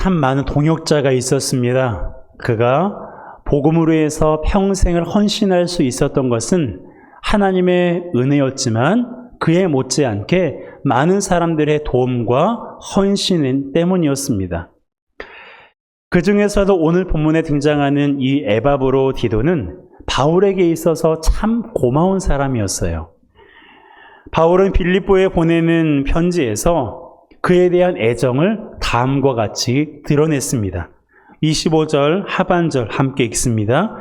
참 많은 동역자가 있었습니다. 그가 복음으로 해서 평생을 헌신할 수 있었던 것은 하나님의 은혜였지만 그에 못지않게 많은 사람들의 도움과 헌신 때문이었습니다. 그 중에서도 오늘 본문에 등장하는 이 에바브로디도는 바울에게 있어서 참 고마운 사람이었어요. 바울은 빌립보에 보내는 편지에서 그에 대한 애정을 다음과 같이 드러냈습니다. 25절 하반절 함께 읽습니다.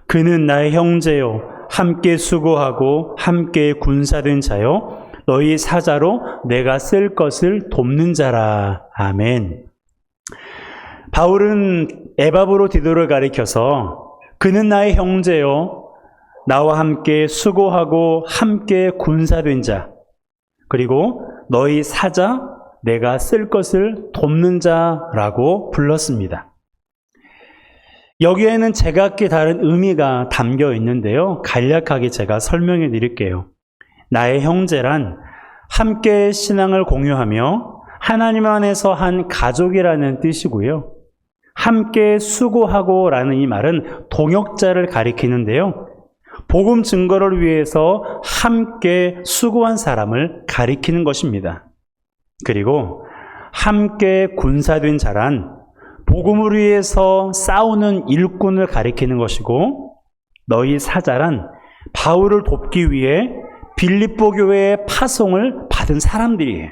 그는 나의 형제요 함께 수고하고 함께 군사된 자요 너희 사자로 내가 쓸 것을 돕는 자라. 아멘. 바울은 에바브로디도를 가리켜서 그는 나의 형제요 나와 함께 수고하고 함께 군사된 자 그리고 너희 사자 내가 쓸 것을 돕는 자라고 불렀습니다. 여기에는 제각기 다른 의미가 담겨 있는데요. 간략하게 제가 설명해 드릴게요. 나의 형제란 함께 신앙을 공유하며 하나님 안에서 한 가족이라는 뜻이고요. 함께 수고하고 라는 이 말은 동역자를 가리키는데요. 복음 증거를 위해서 함께 수고한 사람을 가리키는 것입니다. 그리고 함께 군사된 자란 복음을 위해서 싸우는 일꾼을 가리키는 것이고 너희 사자란 바울을 돕기 위해 빌립보 교회의 파송을 받은 사람들이에요.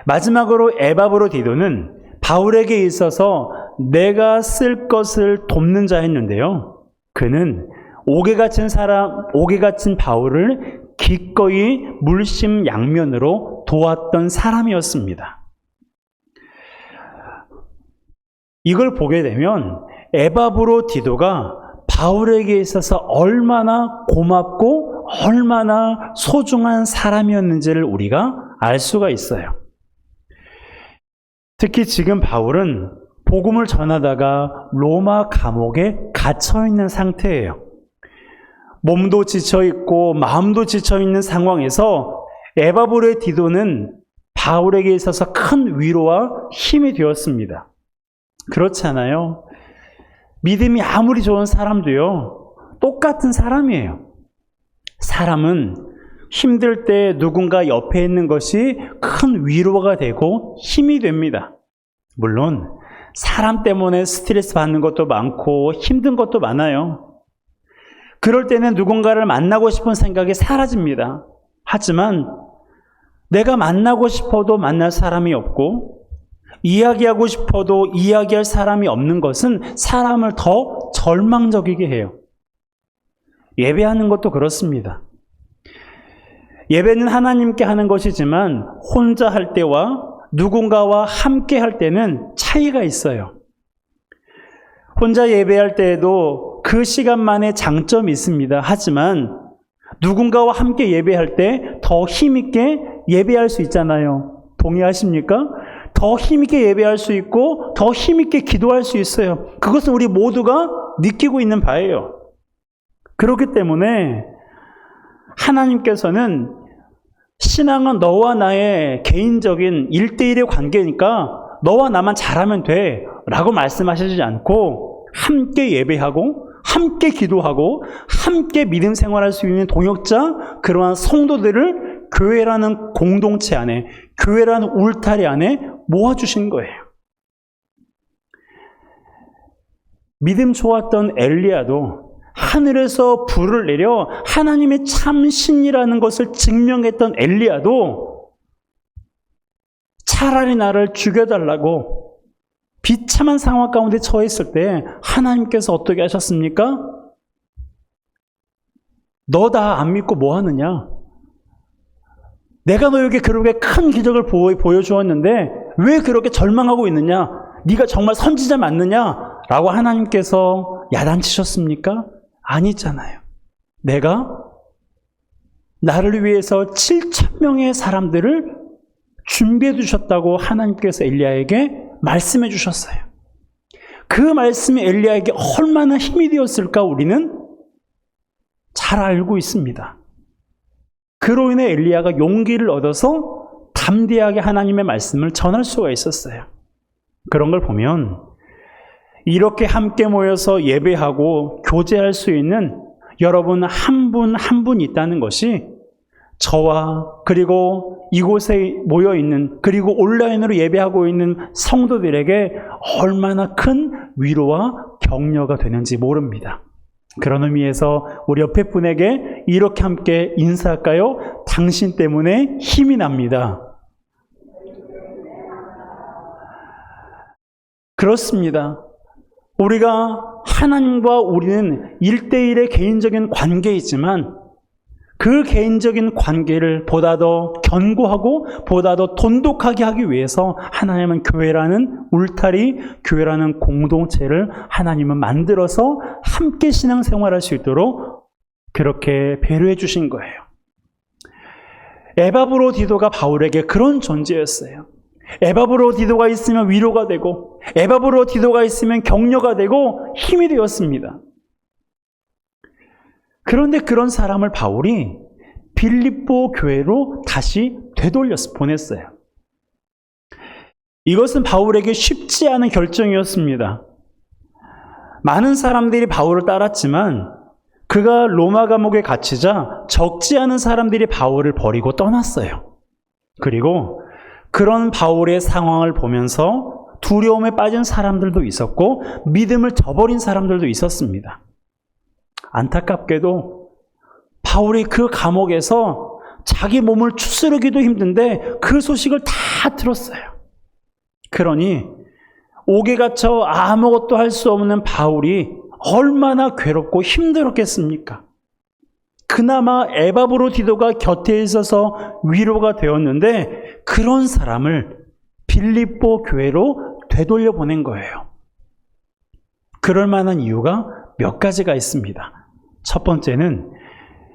마지막으로 에바브로디도는 바울에게 있어서 내가 쓸 것을 돕는 자였는데요. 그는 옥에 갇힌 바울을 기꺼이 물심양면으로 도왔던 사람이었습니다. 이걸 보게 되면 에바브로디도가 바울에게 있어서 얼마나 고맙고 얼마나 소중한 사람이었는지를 우리가 알 수가 있어요. 특히 지금 바울은 복음을 전하다가 로마 감옥에 갇혀 있는 상태예요. 몸도 지쳐 있고 마음도 지쳐 있는 상황에서 에바브로디도는 바울에게 있어서 큰 위로와 힘이 되었습니다. 그렇잖아요. 믿음이 아무리 좋은 사람도요, 똑같은 사람이에요. 사람은 힘들 때 누군가 옆에 있는 것이 큰 위로가 되고 힘이 됩니다. 물론 사람 때문에 스트레스 받는 것도 많고 힘든 것도 많아요. 그럴 때는 누군가를 만나고 싶은 생각이 사라집니다. 하지만 내가 만나고 싶어도 만날 사람이 없고 이야기하고 싶어도 이야기할 사람이 없는 것은 사람을 더 절망적이게 해요. 예배하는 것도 그렇습니다. 예배는 하나님께 하는 것이지만 혼자 할 때와 누군가와 함께 할 때는 차이가 있어요. 혼자 예배할 때에도 그 시간만의 장점이 있습니다. 하지만 누군가와 함께 예배할 때 더 힘있게 예배할 수 있잖아요. 동의하십니까? 더 힘있게 예배할 수 있고 더 힘있게 기도할 수 있어요. 그것은 우리 모두가 느끼고 있는 바예요. 그렇기 때문에 하나님께서는 신앙은 너와 나의 개인적인 1대1의 관계니까 너와 나만 잘하면 돼 라고 말씀하시지 않고 함께 예배하고 함께 기도하고 함께 믿음 생활할 수 있는 동역자, 그러한 성도들을 교회라는 공동체 안에, 교회라는 울타리 안에 모아주신 거예요. 믿음 좋았던 엘리야도 하늘에서 불을 내려 하나님의 참 신이라는 것을 증명했던 엘리야도 차라리 나를 죽여달라고 비참한 상황 가운데 처했을 때 하나님께서 어떻게 하셨습니까? 너 다 안 믿고 뭐 하느냐? 내가 너에게 그렇게 큰 기적을 보여주었는데 왜 그렇게 절망하고 있느냐? 네가 정말 선지자 맞느냐? 라고 하나님께서 야단치셨습니까? 아니잖아요. 내가 나를 위해서 7,000명의 사람들을 준비해 두셨다고 하나님께서 엘리야에게 말씀해 주셨어요. 그 말씀이 엘리야에게 얼마나 힘이 되었을까 우리는 잘 알고 있습니다. 그로 인해 엘리야가 용기를 얻어서 담대하게 하나님의 말씀을 전할 수가 있었어요. 그런 걸 보면 이렇게 함께 모여서 예배하고 교제할 수 있는 여러분 한 분 한 분 있다는 것이 저와 그리고 이곳에 모여 있는 그리고 온라인으로 예배하고 있는 성도들에게 얼마나 큰 위로와 격려가 되는지 모릅니다. 그런 의미에서 우리 옆에 분에게 이렇게 함께 인사할까요? 당신 때문에 힘이 납니다. 그렇습니다. 우리가 하나님과 우리는 1대1의 개인적인 관계이지만 그 개인적인 관계를 보다 더 견고하고 보다 더 돈독하게 하기 위해서 하나님은 교회라는 울타리, 교회라는 공동체를 하나님은 만들어서 함께 신앙생활할 수 있도록 그렇게 배려해 주신 거예요. 에바브로디도가 바울에게 그런 존재였어요. 에바브로디도가 있으면 위로가 되고 에바브로디도가 있으면 격려가 되고 힘이 되었습니다. 그런데 그런 사람을 바울이 빌립보 교회로 다시 보냈어요. 이것은 바울에게 쉽지 않은 결정이었습니다. 많은 사람들이 바울을 따랐지만 그가 로마 감옥에 갇히자 적지 않은 사람들이 바울을 버리고 떠났어요. 그리고 그런 바울의 상황을 보면서 두려움에 빠진 사람들도 있었고 믿음을 저버린 사람들도 있었습니다. 안타깝게도 바울이 그 감옥에서 자기 몸을 추스르기도 힘든데 그 소식을 다 들었어요. 그러니 옥에 갇혀 아무것도 할 수 없는 바울이 얼마나 괴롭고 힘들었겠습니까? 그나마 에바브로디도가 곁에 있어서 위로가 되었는데 그런 사람을 빌립보 교회로 되돌려 보낸 거예요. 그럴 만한 이유가 몇 가지가 있습니다. 첫 번째는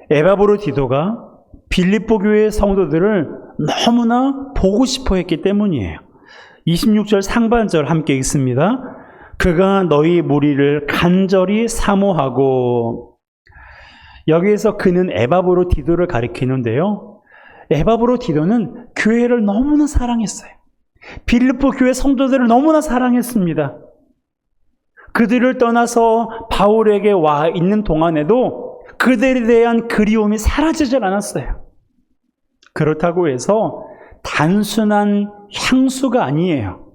에바브로디도가 빌립보 교회 성도들을 너무나 보고 싶어 했기 때문이에요. 26절 상반절 함께 읽습니다. 그가 너희 무리를 간절히 사모하고, 여기에서 그는 에바브로디도를 가리키는데요. 에바브로디도는 교회를 너무나 사랑했어요. 빌립보 교회 성도들을 너무나 사랑했습니다. 그들을 떠나서 바울에게 와 있는 동안에도 그들에 대한 그리움이 사라지질 않았어요. 그렇다고 해서 단순한 향수가 아니에요.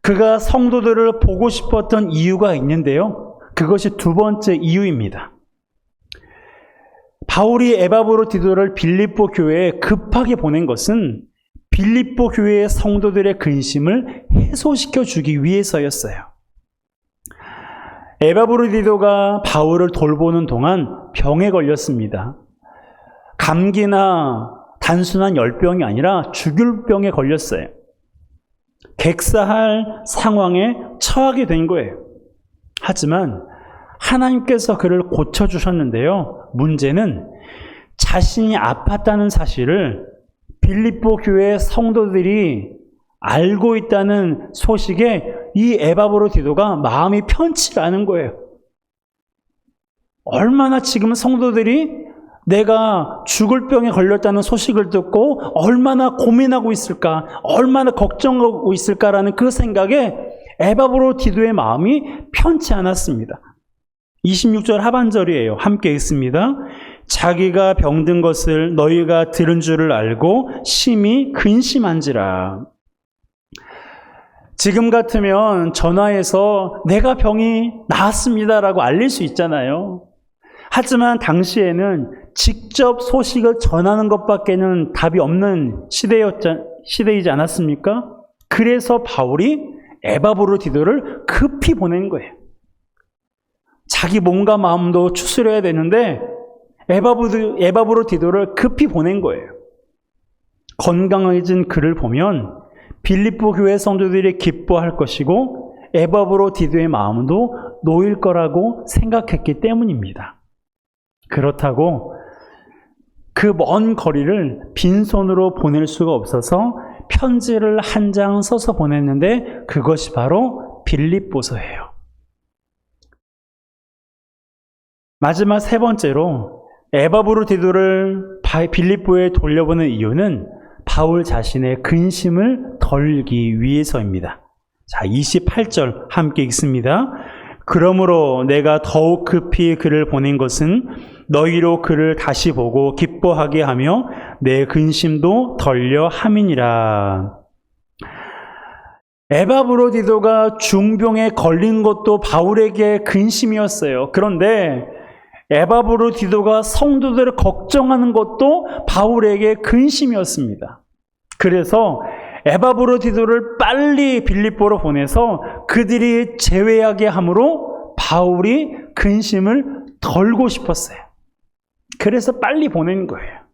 그가 성도들을 보고 싶었던 이유가 있는데요. 그것이 두 번째 이유입니다. 바울이 에바브로디도를 빌립보 교회에 급하게 보낸 것은 빌립보 교회의 성도들의 근심을 해소시켜 주기 위해서였어요. 에바브로디도가 바울을 돌보는 동안 병에 걸렸습니다. 감기나 단순한 열병이 아니라 죽을 병에 걸렸어요. 객사할 상황에 처하게 된 거예요. 하지만 하나님께서 그를 고쳐주셨는데요. 문제는 자신이 아팠다는 사실을 빌립보 교회 성도들이 알고 있다는 소식에 이 에바브로디도가 마음이 편치 않은 거예요. 얼마나 지금 성도들이 내가 죽을 병에 걸렸다는 소식을 듣고 얼마나 고민하고 있을까, 얼마나 걱정하고 있을까라는 그 생각에 에바브로디도의 마음이 편치 않았습니다. 26절 하반절이에요. 함께 읽습니다. 자기가 병든 것을 너희가 들은 줄을 알고 심히 근심한지라. 지금 같으면 전화해서 내가 병이 나았습니다라고 알릴 수 있잖아요. 하지만 당시에는 직접 소식을 전하는 것밖에는 답이 없는 시대이지 않았습니까? 그래서 바울이 에바브로디도를 급히 보낸 거예요. 자기 몸과 마음도 추스려야 되는데 에바브로디도를 급히 보낸 거예요. 건강해진 그를 보면 빌립보 교회 성도들이 기뻐할 것이고 에바브로디도의 마음도 놓일 거라고 생각했기 때문입니다. 그렇다고 그 먼 거리를 빈손으로 보낼 수가 없어서 편지를 한 장 써서 보냈는데 그것이 바로 빌립보서예요. 마지막 세 번째로 에바브로디도를 빌립보에 돌려보낸 이유는 바울 자신의 근심을 덜기 위해서입니다. 자, 28절 함께 읽습니다. 그러므로 내가 더욱 급히 그를 보낸 것은 너희로 그를 다시 보고 기뻐하게 하며 내 근심도 덜려 함이니라. 에바브로디도가 중병에 걸린 것도 바울에게 근심이었어요. 그런데 에바브로디도가 성도들을 걱정하는 것도 바울에게 근심이었습니다. 그래서 에바브로디도를 빨리 빌립보로 보내서 그들이 제외하게 함으로 바울이 근심을 덜고 싶었어요. 그래서 빨리 보낸 거예요.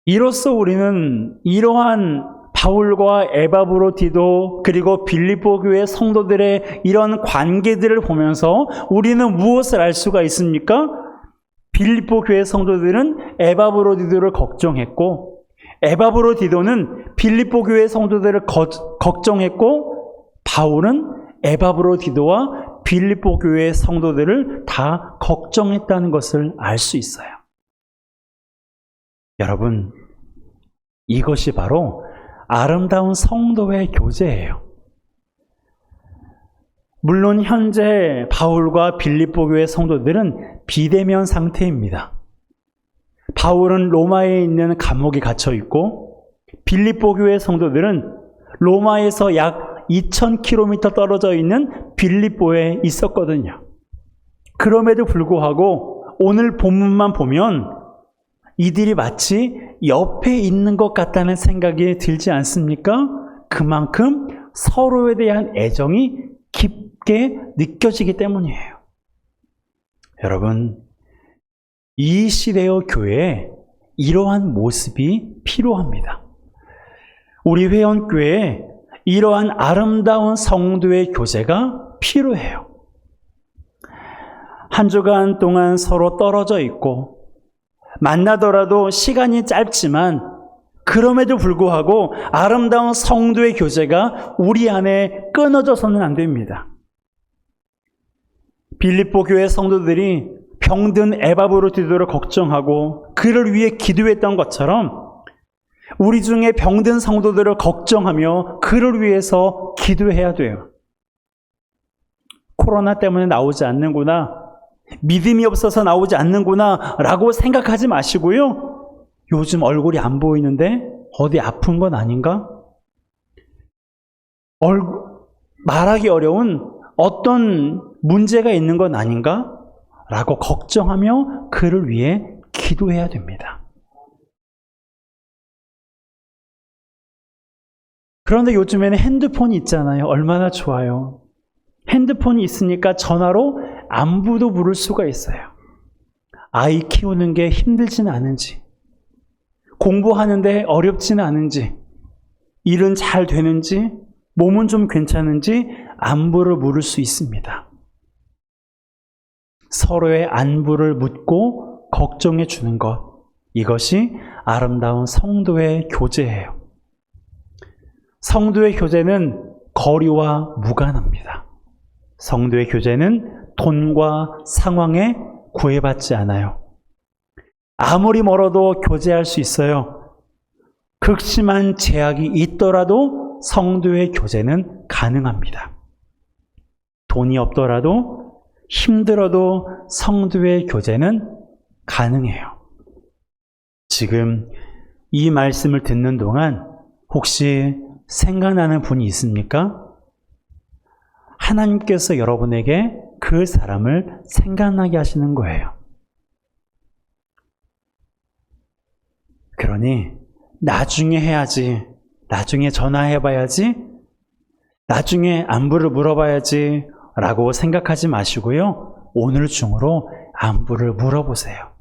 이로써 우리는 이러한 바울과 에바브로디도 그리고 빌립보 교회 성도들의 이런 관계들을 보면서 우리는 무엇을 알 수가 있습니까? 빌립보 교회 성도들은 에바브로디도를 걱정했고 에바브로디도는 빌립보 교회 성도들을 걱정했고 바울은 에바브로디도와 빌립보 교회 성도들을 다 걱정했다는 것을 알 수 있어요. 여러분, 이것이 바로 아름다운 성도의 교제예요. 물론 현재 바울과 빌립보 교회 성도들은 비대면 상태입니다. 바울은 로마에 있는 감옥에 갇혀 있고 빌립보 교회 성도들은 로마에서 약 2000km 떨어져 있는 빌립보에 있었거든요. 그럼에도 불구하고 오늘 본문만 보면 이들이 마치 옆에 있는 것 같다는 생각이 들지 않습니까? 그만큼 서로에 대한 애정이 깊게 느껴지기 때문이에요. 여러분, 이 시대의 교회에 이러한 모습이 필요합니다. 우리 회원교회에 이러한 아름다운 성도의 교제가 필요해요. 한 주간 동안 서로 떨어져 있고 만나더라도 시간이 짧지만 그럼에도 불구하고 아름다운 성도의 교제가 우리 안에 끊어져서는 안 됩니다. 빌립보 교회 성도들이 병든 에바브로디도를 걱정하고 그를 위해 기도했던 것처럼 우리 중에 병든 성도들을 걱정하며 그를 위해서 기도해야 돼요. 코로나 때문에 나오지 않는구나, 믿음이 없어서 나오지 않는구나 라고 생각하지 마시고요. 요즘 얼굴이 안 보이는데 어디 아픈 건 아닌가? 말하기 어려운 어떤 문제가 있는 건 아닌가? 라고 걱정하며 그를 위해 기도해야 됩니다. 그런데 요즘에는 핸드폰이 있잖아요. 얼마나 좋아요. 핸드폰이 있으니까 전화로 안부도 물을 수가 있어요. 아이 키우는 게 힘들지는 않은지, 공부하는데 어렵지는 않은지, 일은 잘 되는지, 몸은 좀 괜찮은지 안부를 물을 수 있습니다. 서로의 안부를 묻고 걱정해 주는 것, 이것이 아름다운 성도의 교제예요. 성도의 교제는 거리와 무관합니다. 성도의 교제는 돈과 상황에 구애받지 않아요. 아무리 멀어도 교제할 수 있어요. 극심한 제약이 있더라도 성도의 교제는 가능합니다. 돈이 없더라도 힘들어도 성도의 교제는 가능해요. 지금 이 말씀을 듣는 동안 혹시 생각나는 분이 있습니까? 하나님께서 여러분에게 그 사람을 생각나게 하시는 거예요. 그러니 나중에 해야지, 나중에 전화해봐야지, 나중에 안부를 물어봐야지 라고 생각하지 마시고요. 오늘 중으로 안부를 물어보세요.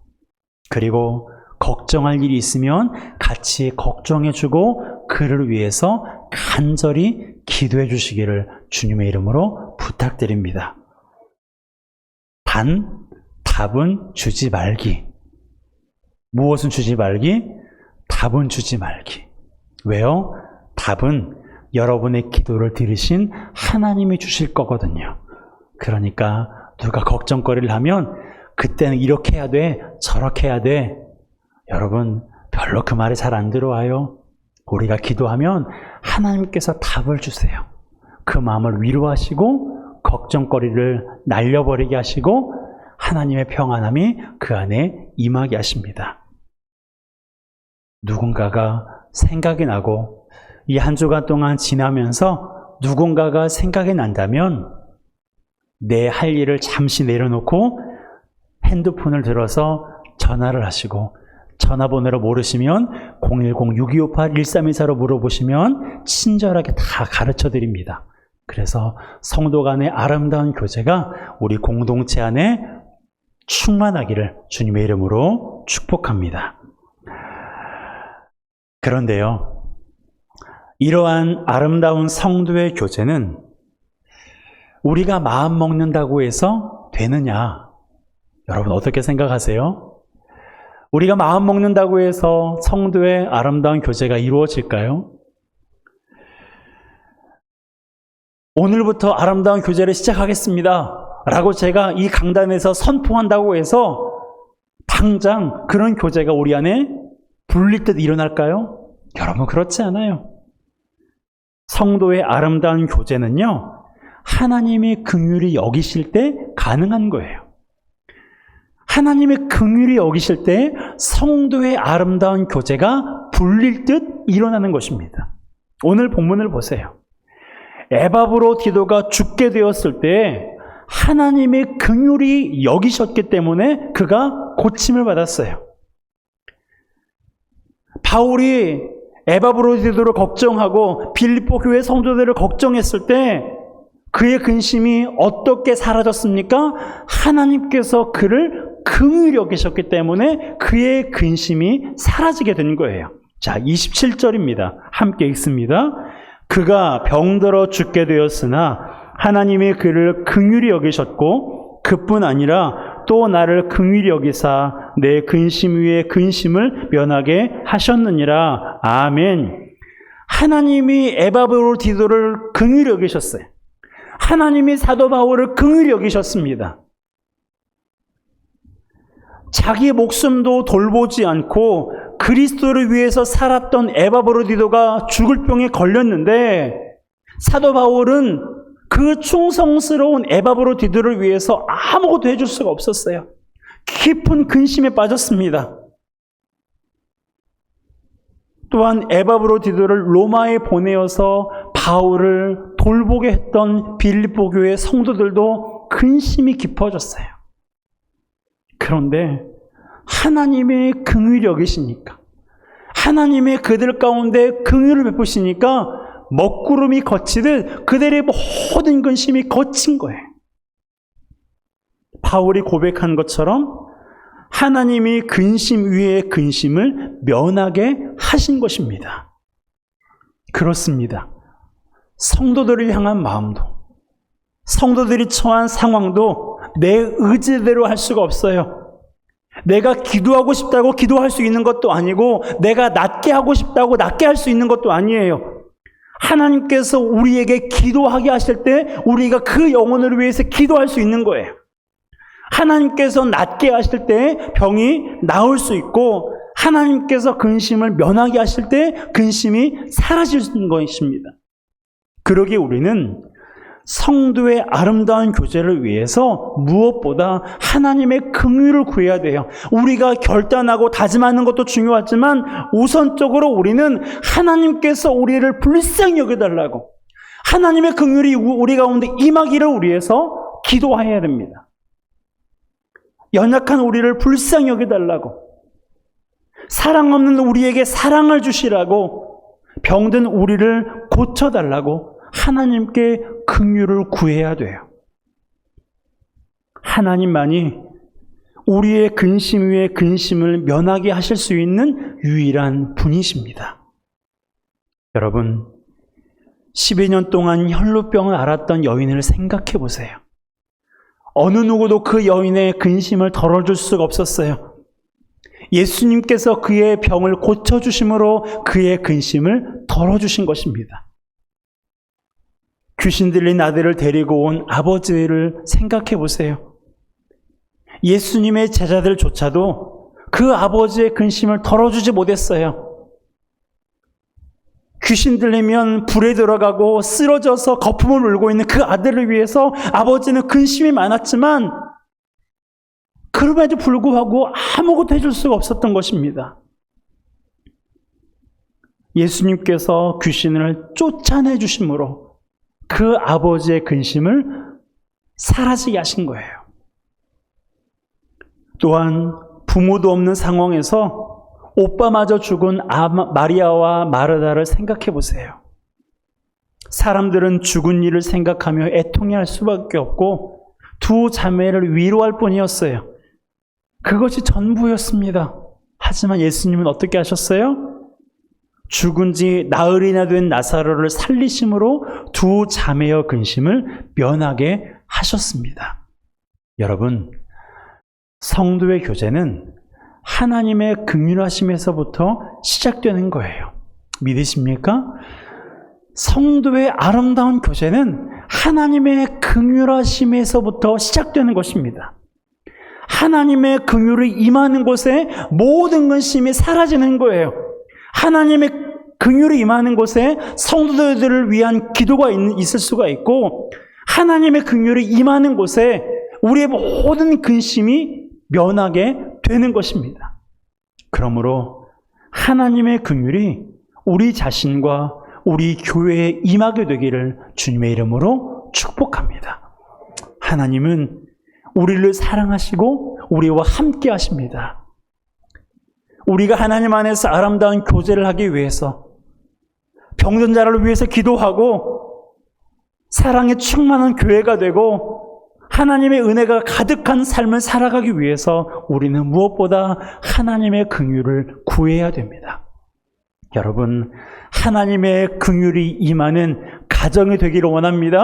그리고 걱정할 일이 있으면 같이 걱정해주고 그를 위해서 간절히 기도해 주시기를 주님의 이름으로 부탁드립니다. 단, 답은 주지 말기. 무엇은 주지 말기? 답은 주지 말기. 왜요? 답은 여러분의 기도를 들으신 하나님이 주실 거거든요. 그러니까 누가 걱정거리를 하면 그때는 이렇게 해야 돼, 저렇게 해야 돼. 여러분, 별로 그 말이 잘 안 들어와요. 우리가 기도하면 하나님께서 답을 주세요. 그 마음을 위로하시고 걱정거리를 날려버리게 하시고 하나님의 평안함이 그 안에 임하게 하십니다. 누군가가 생각이 나고 이 한 주간 동안 지나면서 누군가가 생각이 난다면 내 할 일을 잠시 내려놓고 핸드폰을 들어서 전화를 하시고 전화번호를 모르시면 010-6258-1324로 물어보시면 친절하게 다 가르쳐 드립니다. 그래서 성도 간의 아름다운 교제가 우리 공동체 안에 충만하기를 주님의 이름으로 축복합니다. 그런데요, 이러한 아름다운 성도의 교제는 우리가 마음 먹는다고 해서 되느냐? 여러분 어떻게 생각하세요? 우리가 마음 먹는다고 해서 성도의 아름다운 교제가 이루어질까요? 오늘부터 아름다운 교제를 시작하겠습니다 라고 제가 이 강단에서 선포한다고 해서 당장 그런 교제가 우리 안에 불릴 듯 일어날까요? 여러분 그렇지 않아요. 성도의 아름다운 교제는요, 하나님이 긍휼히 여기실 때 가능한 거예요. 하나님의 긍휼히 여기실 때 성도의 아름다운 교제가 불릴 듯 일어나는 것입니다. 오늘 본문을 보세요. 에바브로디도가 죽게 되었을 때 하나님의 긍휼히 여기셨기 때문에 그가 고침을 받았어요. 바울이 에바브로디도를 걱정하고 빌립보 교회 성도들을 걱정했을 때 그의 근심이 어떻게 사라졌습니까? 하나님께서 그를 긍휼히 여기셨기 때문에 그의 근심이 사라지게 된 거예요. 자, 27절입니다. 함께 읽습니다. 그가 병들어 죽게 되었으나 하나님이 그를 긍휼히 여기셨고 그뿐 아니라 또 나를 긍휼히 여기사 내 근심 위에 근심을 면하게 하셨느니라. 아멘. 하나님이 에바브로디도를 긍휼히 여기셨어요. 하나님이 사도 바울을 긍휼히 여기셨습니다. 자기 목숨도 돌보지 않고 그리스도를 위해서 살았던 에바브로디도가 죽을 병에 걸렸는데 사도 바울은 그 충성스러운 에바브로디도를 위해서 아무것도 해줄 수가 없었어요. 깊은 근심에 빠졌습니다. 또한 에바브로디도를 로마에 보내어서 바울을 돌보게 했던 빌립보 교회 성도들도 근심이 깊어졌어요. 그런데 하나님의 긍휼이 여기시니까, 하나님의 그들 가운데 긍휼을 베푸시니까 먹구름이 거치듯 그들의 모든 근심이 거친 거예요. 바울이 고백한 것처럼 하나님이 근심 위에 근심을 면하게 하신 것입니다. 그렇습니다. 성도들을 향한 마음도, 성도들이 처한 상황도 내 의지대로 할 수가 없어요. 내가 기도하고 싶다고 기도할 수 있는 것도 아니고 내가 낫게 하고 싶다고 낫게 할 수 있는 것도 아니에요. 하나님께서 우리에게 기도하게 하실 때 우리가 그 영혼을 위해서 기도할 수 있는 거예요. 하나님께서 낫게 하실 때 병이 나을 수 있고 하나님께서 근심을 면하게 하실 때 근심이 사라질 수 있는 것입니다. 그러기에 우리는 성도의 아름다운 교제를 위해서 무엇보다 하나님의 긍휼을 구해야 돼요. 우리가 결단하고 다짐하는 것도 중요하지만 우선적으로 우리는 하나님께서 우리를 불쌍히 여겨달라고, 하나님의 긍휼이 우리 가운데 임하기를 위해서 기도해야 됩니다. 연약한 우리를 불쌍히 여겨달라고, 사랑 없는 우리에게 사랑을 주시라고, 병든 우리를 고쳐달라고 하나님께 긍휼을 구해야 돼요. 하나님만이 우리의 근심 위에 근심을 면하게 하실 수 있는 유일한 분이십니다. 여러분, 12년 동안 혈루병을 앓았던 여인을 생각해 보세요. 어느 누구도 그 여인의 근심을 덜어줄 수가 없었어요. 예수님께서 그의 병을 고쳐주심으로 그의 근심을 덜어주신 것입니다. 귀신 들린 아들을 데리고 온 아버지를 생각해 보세요. 예수님의 제자들조차도 그 아버지의 근심을 덜어주지 못했어요. 귀신 들리면 불에 들어가고 쓰러져서 거품을 울고 있는 그 아들을 위해서 아버지는 근심이 많았지만 그럼에도 불구하고 아무것도 해줄 수가 없었던 것입니다. 예수님께서 귀신을 쫓아내 주심으로 그 아버지의 근심을 사라지게 하신 거예요. 또한 부모도 없는 상황에서 오빠마저 죽은 마리아와 마르다를 생각해 보세요. 사람들은 죽은 일을 생각하며 애통해할 수밖에 없고 두 자매를 위로할 뿐이었어요. 그것이 전부였습니다. 하지만 예수님은 어떻게 하셨어요? 죽은 지 나흘이나 된 나사로를 살리심으로 두 자매의 근심을 면하게 하셨습니다. 여러분, 성도의 교제는 하나님의 긍휼하심에서부터 시작되는 거예요. 믿으십니까? 성도의 아름다운 교제는 하나님의 긍휼하심에서부터 시작되는 것입니다. 하나님의 긍휼이 임하는 곳에 모든 근심이 사라지는 거예요. 하나님의 긍휼이 임하는 곳에 성도들을 위한 기도가 있을 수가 있고, 하나님의 긍휼이 임하는 곳에 우리의 모든 근심이 면하게 되는 것입니다. 그러므로 하나님의 긍휼이 우리 자신과 우리 교회에 임하게 되기를 주님의 이름으로 축복합니다. 하나님은 우리를 사랑하시고 우리와 함께 하십니다. 우리가 하나님 안에서 아름다운 교제를 하기 위해서, 병든 자를 위해서 기도하고 사랑에 충만한 교회가 되고 하나님의 은혜가 가득한 삶을 살아가기 위해서 우리는 무엇보다 하나님의 긍휼을 구해야 됩니다. 여러분, 하나님의 긍휼이 임하는 가정이 되기를 원합니다.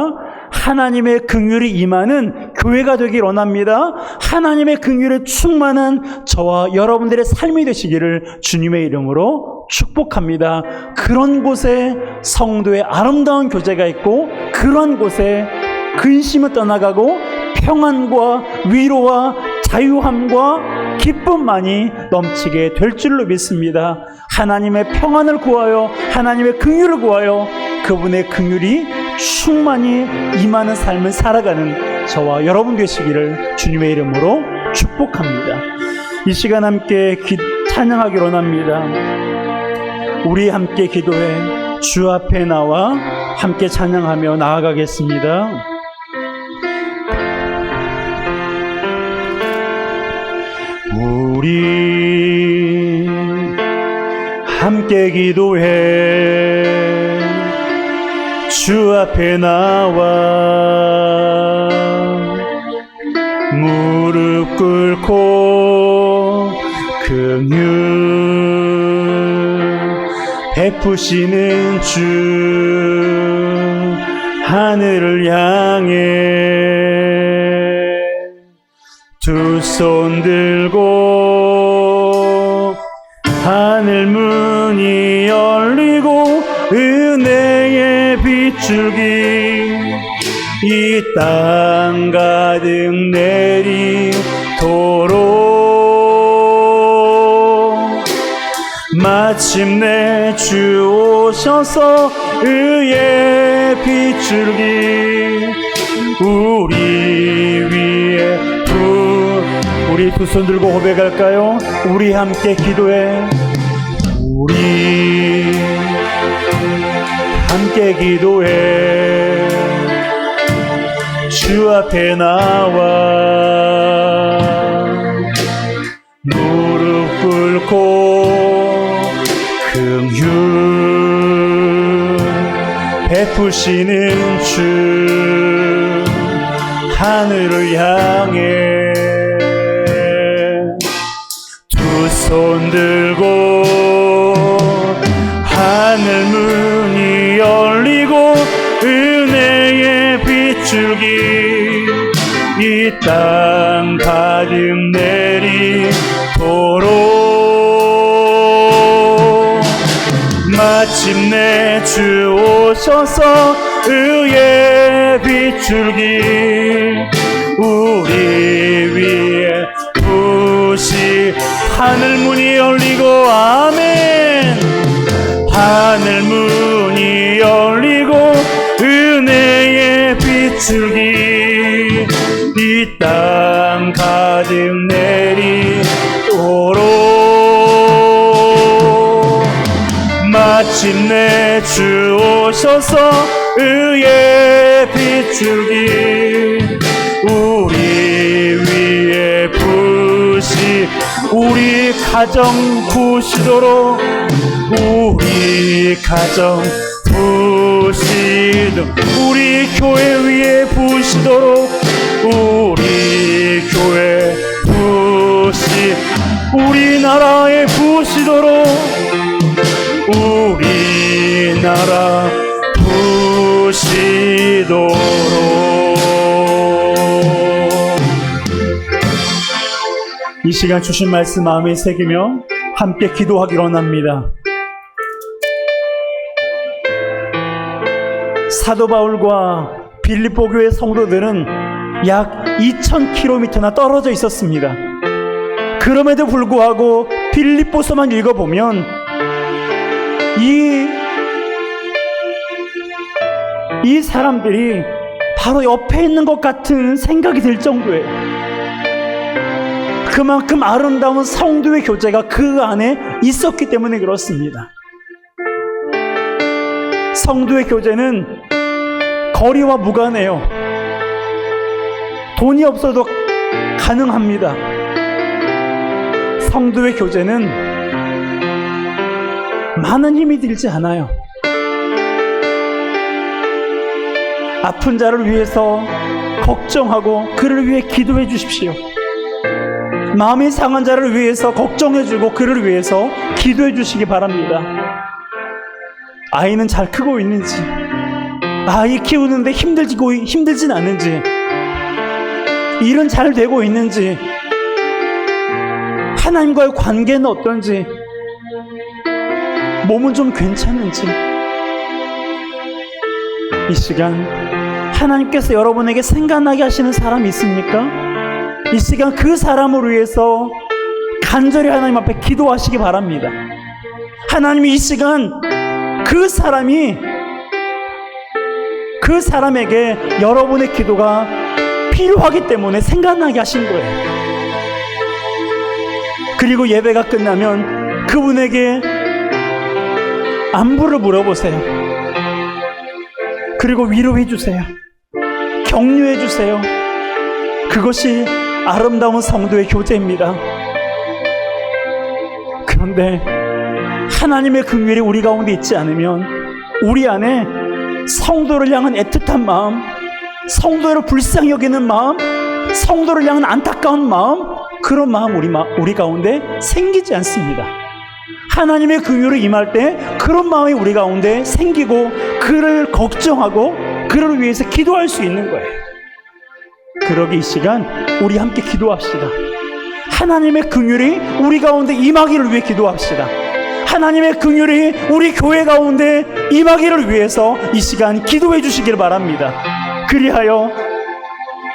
하나님의 긍휼이 임하는 교회가 되기를 원합니다. 하나님의 긍휼에 충만한 저와 여러분들의 삶이 되시기를 주님의 이름으로 축복합니다. 그런 곳에 성도의 아름다운 교제가 있고, 그런 곳에 근심을 떠나가고 평안과 위로와 자유함과 기쁨만이 넘치게 될 줄로 믿습니다. 하나님의 평안을 구하여, 하나님의 긍휼을 구하여 그분의 긍휼이 충만히 임하는 삶을 살아가는 저와 여러분 되시기를 주님의 이름으로 축복합니다. 이 시간 함께 찬양하기로 원합니다. 우리 함께 기도해 주 앞에 나와 함께 찬양하며 나아가겠습니다. 우리 함께 기도해 주 앞에 나와 무릎 꿇고 긍휼 베푸시는 주 하늘을 향해 두 손 들고 하늘 문이 열리고 은혜의 빗줄기 이 땅 가득 내리도록 마침내 주 오셔서 의의 빗줄기 우리 위에 우리 두 손 들고 고백할까요? 우리 함께 기도해 우리 함께 기도해 주 앞에 나와 무릎 꿇고 긍휼 베푸시는 주 하늘을 향해 두 손 들고 하늘 문이 열리고 은혜의 빗줄기 이 땅 가득 내리도록 마침내 주 오셔서 의의 빗줄기 우리 위에 부시 하늘 문이 열리고 아멘 하늘 하늘문이 열리고 은혜의 비추기 이 땅 가득 내리도록 마침내 주 오셔서 의의 비추기 우리 위에 부시 우리 가정 부시도록 우리 가정 부시도록 우리 교회 위에 부시도록 우리 교회 부시 우리나라에 부시도록 우리나라 부시도록 이 시간 주신 말씀 마음에 새기며 함께 기도하기로 합니다. 사도 바울과 빌립보 교회 성도들은 약 2000km나 떨어져 있었습니다. 그럼에도 불구하고 빌립보서만 읽어보면 이 사람들이 바로 옆에 있는 것 같은 생각이 들 정도예요. 그만큼 아름다운 성도의 교제가 그 안에 있었기 때문에 그렇습니다. 성도의 교제는 거리와 무관해요. 돈이 없어도 가능합니다. 성도의 교제는 많은 힘이 들지 않아요. 아픈 자를 위해서 걱정하고 그를 위해 기도해 주십시오. 마음이 상한 자를 위해서 걱정해주고 그를 위해서 기도해 주시기 바랍니다. 아이는 잘 크고 있는지, 아이 키우는데 힘들진 않은지, 일은 잘 되고 있는지, 하나님과의 관계는 어떤지, 몸은 좀 괜찮은지, 이 시간 하나님께서 여러분에게 생각나게 하시는 사람이 있습니까? 이 시간 그 사람을 위해서 간절히 하나님 앞에 기도하시기 바랍니다. 하나님이 이 시간 그 사람에게 여러분의 기도가 필요하기 때문에 생각나게 하신 거예요. 그리고 예배가 끝나면 그분에게 안부를 물어보세요. 그리고 위로해 주세요. 격려해 주세요. 그것이 아름다운 성도의 교제입니다. 그런데 하나님의 긍휼이 우리 가운데 있지 않으면 우리 안에 성도를 향한 애틋한 마음, 성도를 불쌍히 여기는 마음, 성도를 향한 안타까운 마음, 그런 마음 우리 가운데 생기지 않습니다. 하나님의 긍휼이 임할 때 그런 마음이 우리 가운데 생기고 그를 걱정하고 그를 위해서 기도할 수 있는 거예요. 그러기 이 시간 우리 함께 기도합시다. 하나님의 긍휼이 우리 가운데 임하기를 위해 기도합시다. 하나님의 긍휼이 우리 교회 가운데 임하기를 위해서 이 시간 기도해 주시길 바랍니다. 그리하여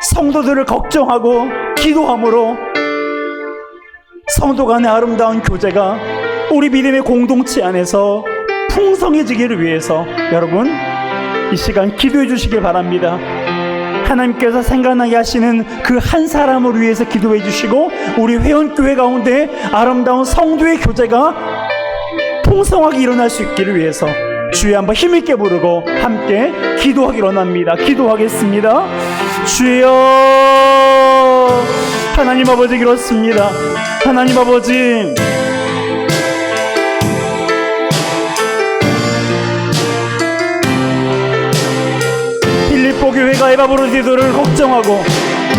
성도들을 걱정하고 기도함으로 성도 간의 아름다운 교제가 우리 믿음의 공동체 안에서 풍성해지기를 위해서 여러분 이 시간 기도해 주시길 바랍니다. 하나님께서 생각나게 하시는 그 한 사람을 위해서 기도해 주시고 우리 회원교회 가운데 아름다운 성도의 교제가 풍성하게 일어날 수 있기를 위해서 주여 한번 힘있게 부르고 함께 기도하기로 합니다. 기도하겠습니다. 주여, 하나님 아버지 그렇습니다. 하나님 아버지, 빌립보 교회가 에바브로디도를 걱정하고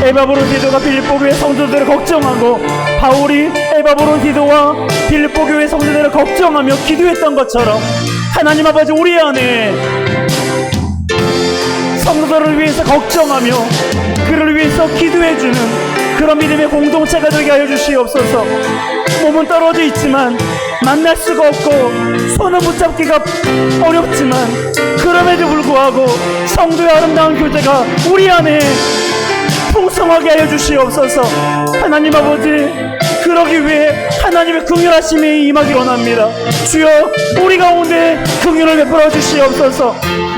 에바브로디도가 빌립보 교회 성도들을 걱정하고 바울이 에바브로디도와 빌립보 교회 성도들을 걱정하며 기도했던 것처럼 하나님 아버지 우리 안에 성도들을 위해서 걱정하며 그를 위해서 기도해주는 그런 믿음의 공동체가 되게 하여 주시옵소서. 몸은 떨어져 있지만 만날 수가 없고 손은 붙잡기가 어렵지만 그럼에도 불구하고 성도의 아름다운 교제가 우리 안에 풍성하게 하여 주시옵소서. 하나님 아버지 그러기 위해 하나님의 긍휼하심이 임하기 원합니다. 주여, 우리 가운데 긍휼을 베풀어 주시옵소서.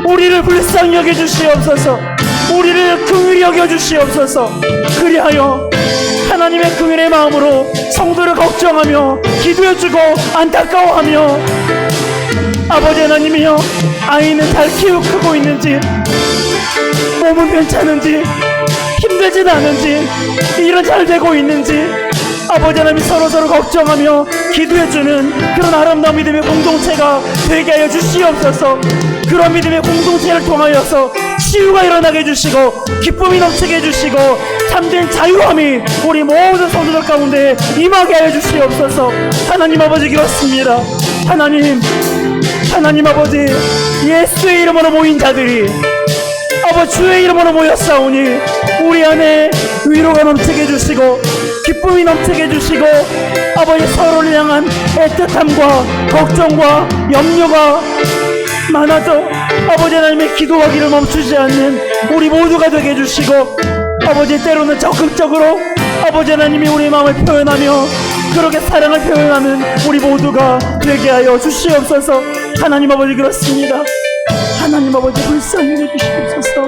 우리를 불쌍히 여겨 주시옵소서. 우리를 긍휼히 여겨 주시옵소서. 그리하여 하나님의 긍휼의 마음으로 성도를 걱정하며 기도해주고 안타까워하며, 아버지 하나님이여, 아이는 잘 크고 있는지, 몸은 괜찮은지, 힘들진 않은지, 일은 잘 되고 있는지, 아버지 하나님 서로 걱정하며 기도해주는 그런 아름다운 믿음의 공동체가 되게 하여 주시옵소서. 그런 믿음의 공동체를 통하여서 치유가 일어나게 해주시고 기쁨이 넘치게 해주시고 참된 자유함이 우리 모든 성도들 가운데 임하게 하여 주시옵소서. 하나님 아버지, 그렇습니다. 하나님 아버지, 예수의 이름으로 모인 자들이 아버지 주의 이름으로 모였사오니 우리 안에 위로가 넘치게 해주시고 기쁨이 넘치게 해주시고 아버지 서로를 향한 애틋함과 걱정과 염려가 많아져 아버지 하나님의 기도하기를 멈추지 않는 우리 모두가 되게 해주시고, 아버지 때로는 적극적으로 아버지 하나님이 우리 마음을 표현하며 그렇게 사랑을 표현하는 우리 모두가 되게 하여 주시옵소서. 하나님 아버지, 그렇습니다. 하나님 아버지, 불쌍히 여기시옵소서.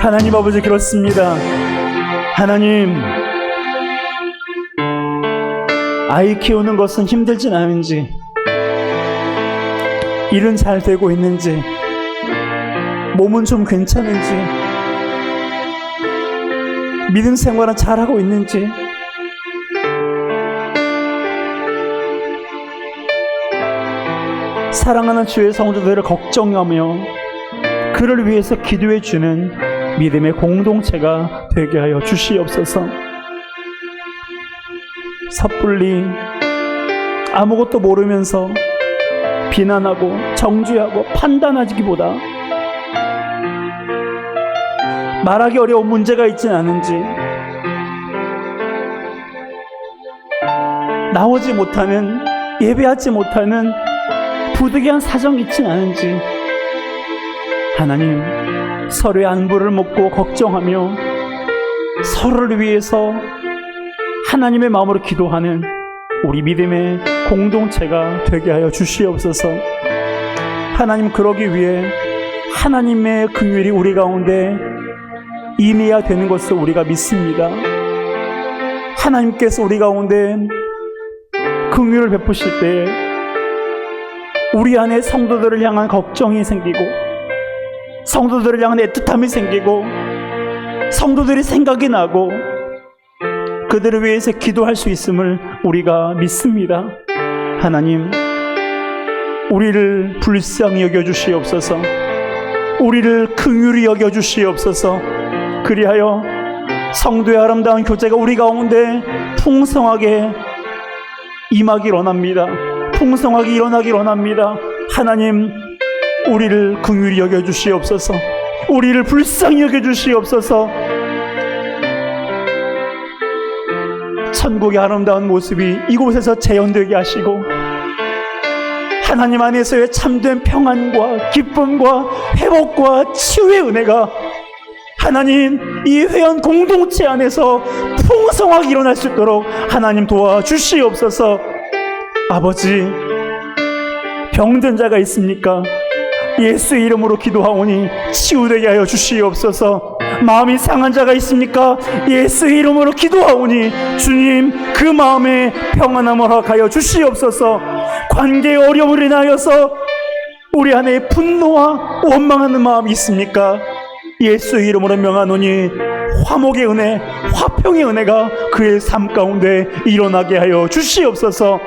하나님 아버지, 그렇습니다. 하나님, 아이 키우는 것은 힘들진 않은지, 일은 잘 되고 있는지, 몸은 좀 괜찮은지, 믿음 생활은 잘하고 있는지, 사랑하는 주의 성도들을 걱정하며 그를 위해서 기도해주는 믿음의 공동체가 되게 하여 주시옵소서. 섣불리 아무것도 모르면서 비난하고 정죄하고 판단하기보다 말하기 어려운 문제가 있진 않은지, 나오지 못하는, 예배하지 못하는 부득이한 사정이 있진 않은지, 하나님, 서로의 안부를 묻고 걱정하며 서로를 위해서 하나님의 마음으로 기도하는 우리 믿음의 공동체가 되게 하여 주시옵소서. 하나님, 그러기 위해 하나님의 긍휼이 우리 가운데 임해야 되는 것을 우리가 믿습니다. 하나님께서 우리 가운데 긍휼을 베푸실 때 우리 안에 성도들을 향한 걱정이 생기고 성도들을 향한 애틋함이 생기고 성도들이 생각이 나고 그들을 위해서 기도할 수 있음을 우리가 믿습니다. 하나님, 우리를 불쌍히 여겨주시옵소서. 우리를 긍휼히 여겨주시옵소서. 그리하여 성도의 아름다운 교제가 우리 가운데 풍성하게 임하기 원합니다. 풍성하게 일어나기 원합니다. 하나님, 우리를 긍휼히 여겨주시옵소서. 우리를 불쌍히 여겨주시옵소서. 천국의 아름다운 모습이 이곳에서 재현되게 하시고 하나님 안에서의 참된 평안과 기쁨과 회복과 치유의 은혜가 하나님, 이 회원 공동체 안에서 풍성하게 일어날 수 있도록 하나님 도와주시옵소서. 아버지, 병든 자가 있습니까? 예수의 이름으로 기도하오니 치유되게 하여 주시옵소서. 마음이 상한 자가 있습니까? 예수의 이름으로 기도하오니 주님, 그 마음에 평안함을 허락하여 주시옵소서. 관계의 어려움을 인하여서 우리 안에 분노와 원망하는 마음이 있습니까? 예수의 이름으로 명하노니 화목의 은혜, 화평의 은혜가 그의 삶 가운데 일어나게 하여 주시옵소서.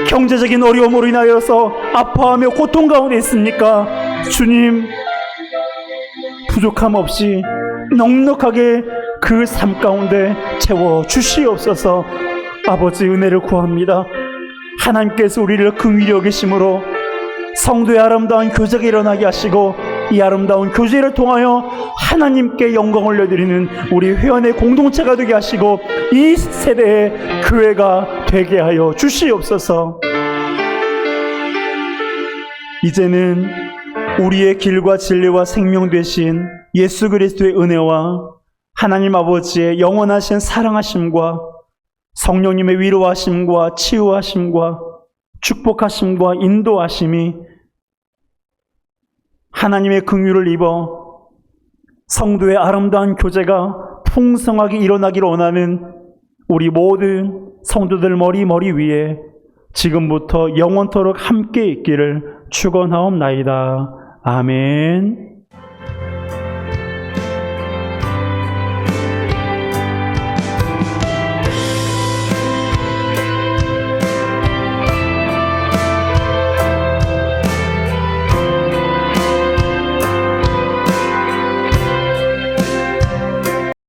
경제적인 어려움으로 인하여서 아파하며 고통 가운데 있습니까? 주님, 부족함 없이 넉넉하게 그 삶 가운데 채워 주시옵소서. 아버지, 은혜를 구합니다. 하나님께서 우리를 긍휼히 여기심으로 성도의 아름다운 교제가 일어나게 하시고 이 아름다운 교제를 통하여 하나님께 영광을 올려드리는 우리 회원의 공동체가 되게 하시고 이 세대의 교회가 되게 하여 주시옵소서. 이제는 우리의 길과 진리와 생명 되신 예수 그리스도의 은혜와 하나님 아버지의 영원하신 사랑하심과 성령님의 위로하심과 치유하심과 축복하심과 인도하심이 하나님의 긍휼을 입어 성도의 아름다운 교제가 풍성하게 일어나기를 원하는 우리 모든 성도들 머리 위에 지금부터 영원토록 함께 있기를 축원하옵나이다. 아멘.